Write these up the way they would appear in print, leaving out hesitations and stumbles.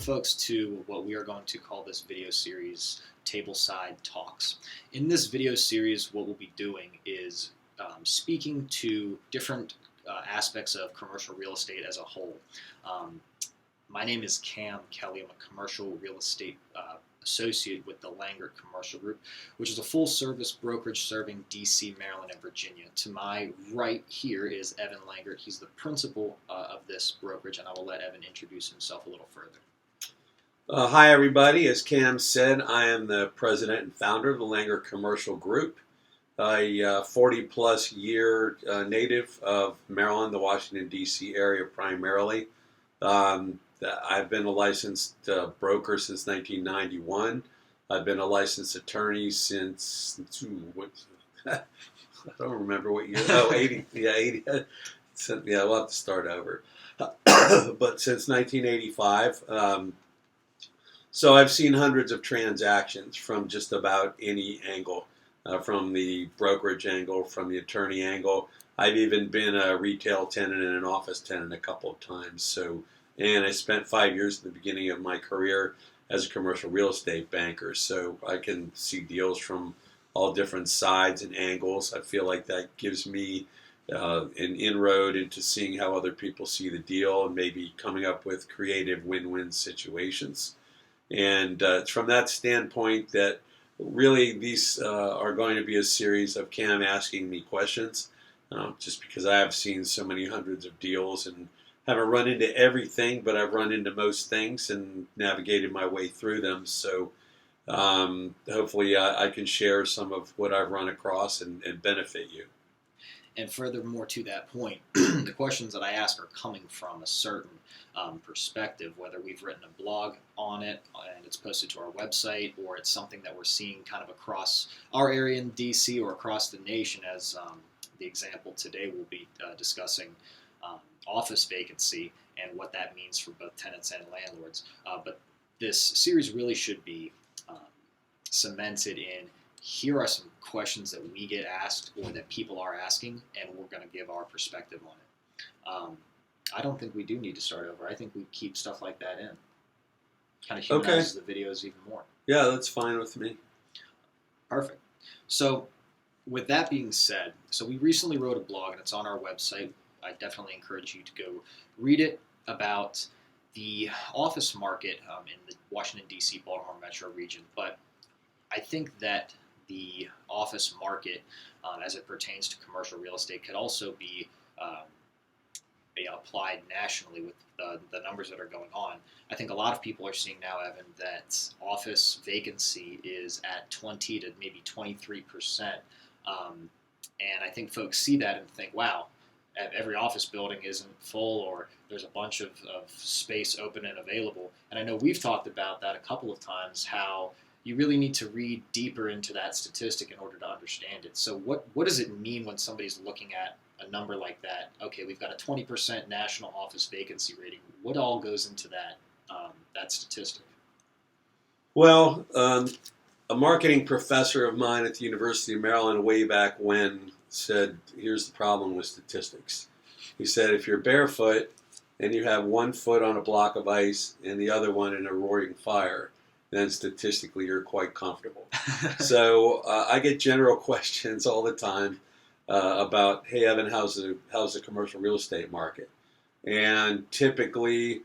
folks, to what we are going to call this video series Tableside Talks. In this video series, what we'll be doing is speaking to different aspects of commercial real estate as a whole. My name is Cam Kelly. I'm a commercial real estate associate with the Langert Commercial Group, which is a full-service brokerage serving D.C., Maryland, and Virginia. To my right here is Evan Langert. He's the principal of this brokerage, and I will let Evan introduce himself a little further. Hi, everybody. As Cam said, I am the president and founder of the Langert Commercial Group, a 40-plus year native of Maryland, the Washington, D.C. area primarily. I've been a licensed broker since 1991. I've been a licensed attorney since, I don't remember what year. Oh, 80. Yeah, 80. Yeah, we'll have to start over. But since 1985. So I've seen hundreds of transactions from just about any angle, from the brokerage angle, from the attorney angle. I've even been a retail tenant and an office tenant a couple of times. And I spent 5 years at the beginning of my career as a commercial real estate banker. So I can see deals from all different sides and angles. I feel like that gives me an inroad into seeing how other people see the deal and maybe coming up with creative win-win situations. And it's from that standpoint that really these are going to be a series of Cam asking me questions, just because I have seen so many hundreds of deals and haven't run into everything, but I've run into most things and navigated my way through them. So hopefully I can share some of what I've run across and benefit you. And furthermore to that point, the questions that I ask are coming from a certain perspective, whether we've written a blog on it and it's posted to our website, or it's something that we're seeing kind of across our area in DC or across the nation, as the example today we'll be discussing office vacancy and what that means for both tenants and landlords. But this series really should be cemented in, here are some questions that we get asked or that people are asking, and we're going to give our perspective on it. I don't think we do need to start over. I think we keep stuff like that in. Kind of humanizes the videos even more. Yeah, that's fine with me. Perfect. So with that being said, so we recently wrote a blog, and it's on our website. I definitely encourage you to go read it, about the office market in the Washington, D.C., Baltimore metro region. But I think that the office market, as it pertains to commercial real estate, could also be applied nationally with the numbers that are going on. I think a lot of people are seeing now, Evan, that office vacancy is at 20 to maybe 23%. And I think folks see that and think, wow, every office building isn't full, or there's a bunch of space open and available. And I know we've talked about that a couple of times, how you really need to read deeper into that statistic in order to understand it. So what does it mean when somebody's looking at a number like that? Okay, we've got a 20% national office vacancy rating. What all goes into that statistic? Well, a marketing professor of mine at the University of Maryland way back when said, here's the problem with statistics. He said, if you're barefoot and you have one foot on a block of ice and the other one in a roaring fire, then statistically you're quite comfortable. So I get general questions all the time about, hey, Evan, how's the commercial real estate market? And typically,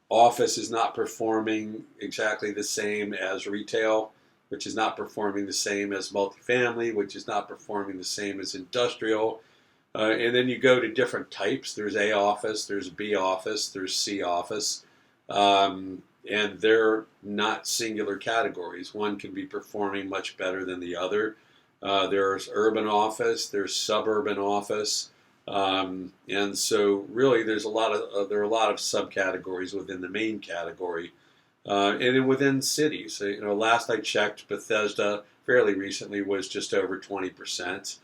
office is not performing exactly the same as retail, which is not performing the same as multifamily, which is not performing the same as industrial. And then you go to different types. There's A office, there's B office, there's C office. And they're not singular categories. One can be performing much better than the other. There's urban office, there's suburban office. And so really there are a lot of subcategories within the main category. And then within cities, last I checked, Bethesda fairly recently was just over 20%.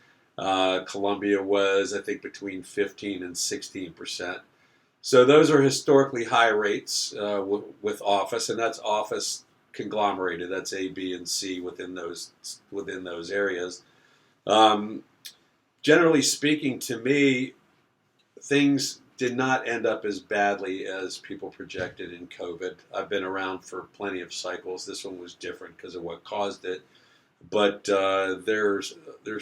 Columbia was, I think, between 15 and 16%. So those are historically high rates with office, and that's office conglomerated. That's A, B, and C within those areas. Generally speaking, to me, things did not end up as badly as people projected in COVID. I've been around for plenty of cycles. This one was different because of what caused it. But there's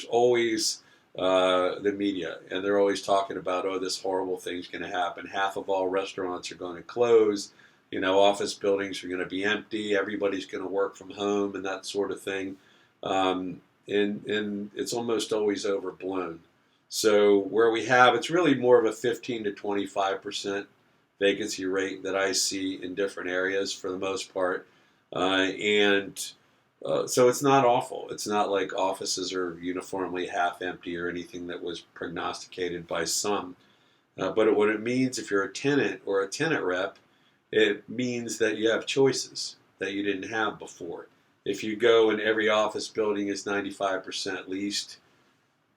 always the media, and they're always talking about, oh, this horrible thing's going to happen. Half of all restaurants are going to close. Office buildings are going to be empty. Everybody's going to work from home and that sort of thing. And it's almost always overblown. So where we have, it's really more of a 15 to 25% vacancy rate that I see in different areas for the most part. So it's not awful. It's not like offices are uniformly half empty or anything that was prognosticated by some. But what it means, if you're a tenant or a tenant rep, it means that you have choices that you didn't have before. If you go and every office building is 95% leased,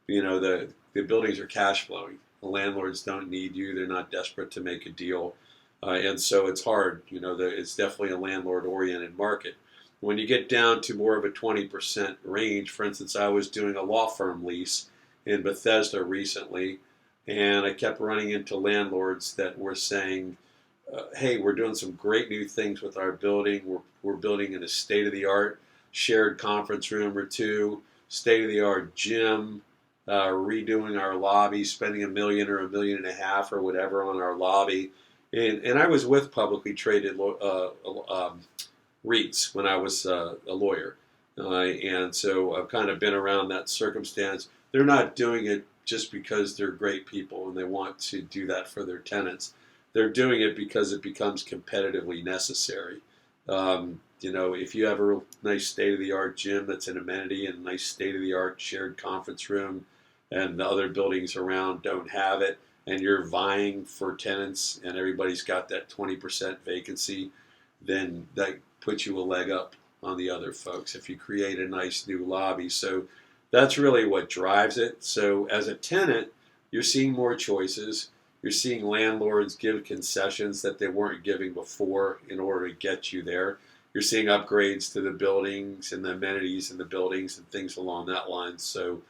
the buildings are cash flowing. The landlords don't need you. They're not desperate to make a deal. And so it's hard. It's definitely a landlord-oriented market. When you get down to more of a 20% range, for instance, I was doing a law firm lease in Bethesda recently, and I kept running into landlords that were saying, hey, we're doing some great new things with our building. We're building in a state-of-the-art shared conference room or two, state-of-the-art gym, redoing our lobby, spending $1 million or $1.5 million or whatever on our lobby. And I was with publicly traded REITs when I was a lawyer. And so I've kind of been around that circumstance. They're not doing it just because they're great people and they want to do that for their tenants. They're doing it because it becomes competitively necessary. If you have a real nice state-of-the-art gym that's an amenity and a nice state-of-the-art shared conference room and the other buildings around don't have it, and you're vying for tenants and everybody's got that 20% vacancy, then that puts you a leg up on the other folks if you create a nice new lobby. So that's really what drives it. So as a tenant, you're seeing more choices. You're seeing landlords give concessions that they weren't giving before in order to get you there. You're seeing upgrades to the buildings and the amenities in the buildings and things along that line. So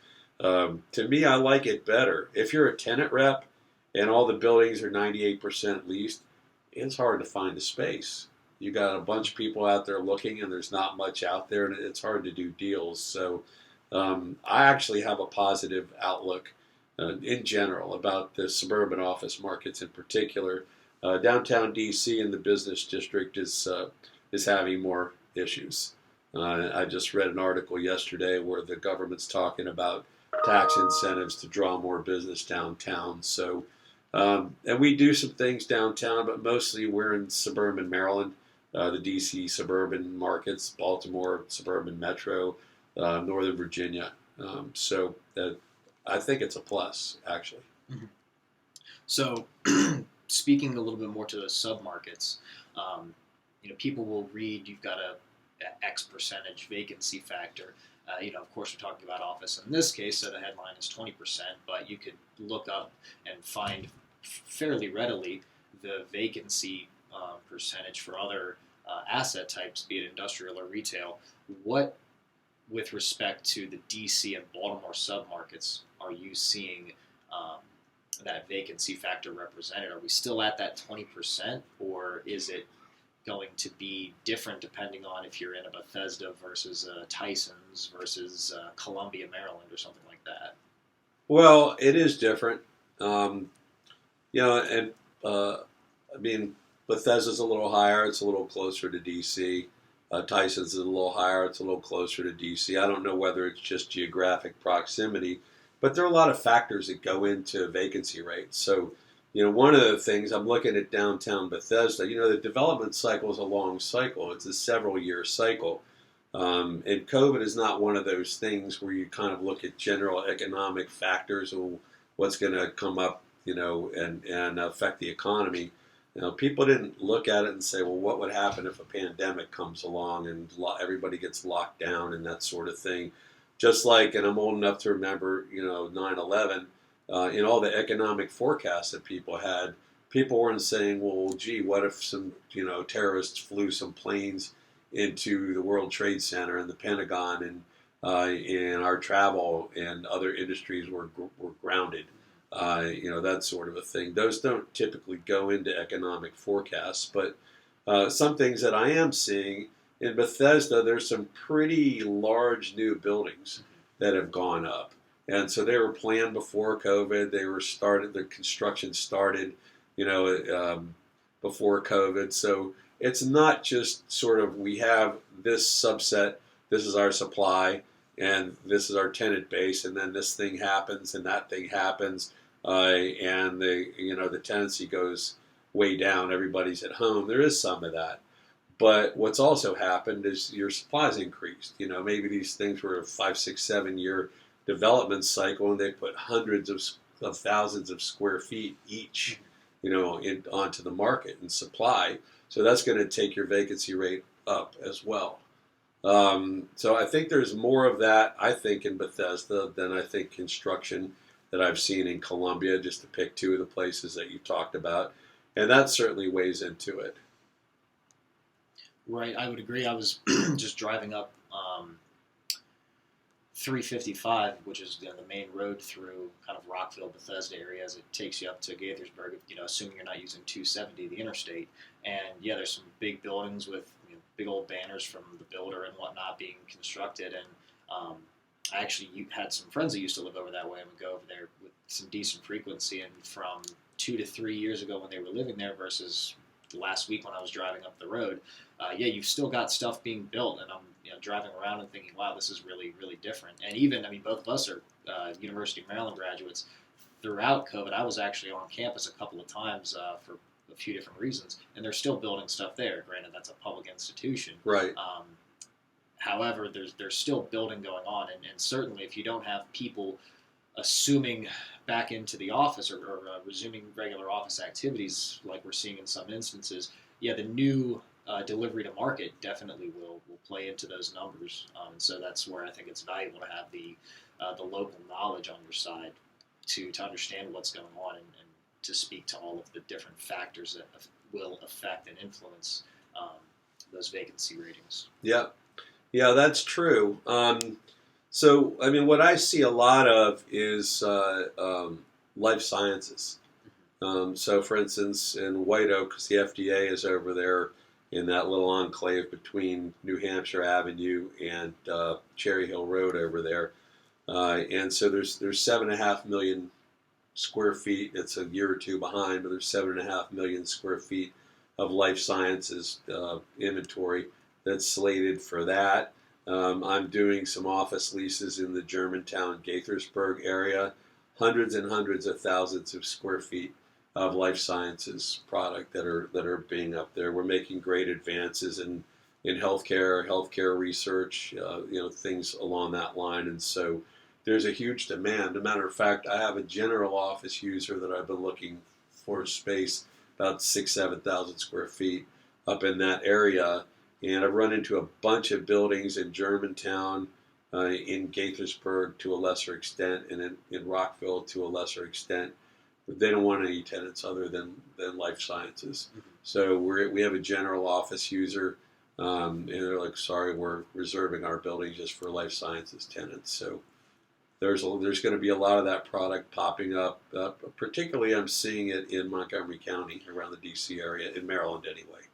to me, I like it better. If you're a tenant rep and all the buildings are 98% leased, it's hard to find a space. You got a bunch of people out there looking, and there's not much out there, and it's hard to do deals. So I actually have a positive outlook in general about the suburban office markets in particular. Downtown DC and the business district is having more issues. I just read an article yesterday where the government's talking about tax incentives to draw more business downtown. So, and we do some things downtown, but mostly we're in suburban Maryland, the DC suburban markets, Baltimore, suburban metro, Northern Virginia. So I think it's a plus, actually. Mm-hmm. So, speaking a little bit more to the submarkets, people will read you've got a X percentage vacancy factor. Of course, we're talking about office. In this case, so the headline is 20%, but you could look up and find fairly readily the vacancy percentage for other asset types, be it industrial or retail. What, with respect to the DC and Baltimore submarkets, are you seeing that vacancy factor represented? Are we still at that 20%, or is it going to be different depending on if you're in a Bethesda versus a Tyson's versus Columbia, Maryland, or something like that? Well, it is different. Bethesda's a little higher. It's a little closer to DC. Tyson's is a little higher. It's a little closer to DC. I don't know whether it's just geographic proximity, but there are a lot of factors that go into vacancy rates. So, one of the things, I'm looking at downtown Bethesda, the development cycle is a long cycle. It's a several-year cycle. And COVID is not one of those things where you kind of look at general economic factors or what's going to come up, and affect the economy. People didn't look at it and say, well, what would happen if a pandemic comes along and everybody gets locked down and that sort of thing. Just like, and I'm old enough to remember, 9/11, in all the economic forecasts that people had, people weren't saying, well, gee, what if some, terrorists flew some planes into the World Trade Center and the Pentagon and our travel and other industries were grounded. that sort of a thing. Those don't typically go into economic forecasts, but some things that I am seeing in Bethesda, there's some pretty large new buildings that have gone up. And so they were planned before COVID. They were started, the construction started, you know, before COVID. So it's not just sort of we have this subset, this is our supply, and this is our tenant base, and then this thing happens and that thing happens, and the tenancy goes way down. Everybody's at home. There is some of that. But what's also happened is your supplies increased. Maybe these things were a 5, 6, 7 year development cycle, and they put hundreds of thousands of square feet each, onto the market and supply. So that's going to take your vacancy rate up as well. So I think there's more of that, I think, in Bethesda than I think construction that I've seen in Columbia, just to pick two of the places that you talked about. And that certainly weighs into it. Right, I would agree. I was just driving up 355, which is the main road through kind of Rockville, Bethesda area, as it takes you up to Gaithersburg, assuming you're not using 270, the interstate. And yeah, there's some big buildings with big old banners from the builder and whatnot being constructed. And I actually had some friends that used to live over that way and would go over there with some decent frequency. And from 2 to 3 years ago when they were living there versus last week when I was driving up the road, you've still got stuff being built, and I'm driving around and thinking, wow, this is really, really different. And even, both of us are University of Maryland graduates. Throughout COVID, I was actually on campus a couple of times for a few different reasons, and they're still building stuff there. Granted, that's a public institution. Right. However, there's still building going on, and certainly if you don't have people assuming back into the office or resuming regular office activities like we're seeing in some instances, the new delivery to market definitely will play into those numbers. And so that's where I think it's valuable to have the local knowledge on your side to understand what's going on and to speak to all of the different factors that will affect and influence those vacancy ratings. Yeah, that's true. So, what I see a lot of is life sciences. So, for instance, in White Oak, because the FDA is over there in that little enclave between New Hampshire Avenue and Cherry Hill Road over there. And so there's 7.5 million square feet. It's a year or two behind, but there's 7.5 million square feet of life sciences inventory that's slated for that. I'm doing some office leases in the Germantown, Gaithersburg area, hundreds and hundreds of thousands of square feet of life sciences product that are being up there. We're making great advances in healthcare research, things along that line, and so there's a huge demand. As a matter of fact, I have a general office user that I've been looking for space about 7,000 square feet up in that area. And I've run into a bunch of buildings in Germantown, in Gaithersburg to a lesser extent, and in Rockville to a lesser extent. They don't want any tenants other than life sciences. Mm-hmm. So we have a general office user, and they're like, sorry, we're reserving our buildings just for life sciences tenants. So there's going to be a lot of that product popping up. Particularly, I'm seeing it in Montgomery County, around the D.C. area, in Maryland anyway.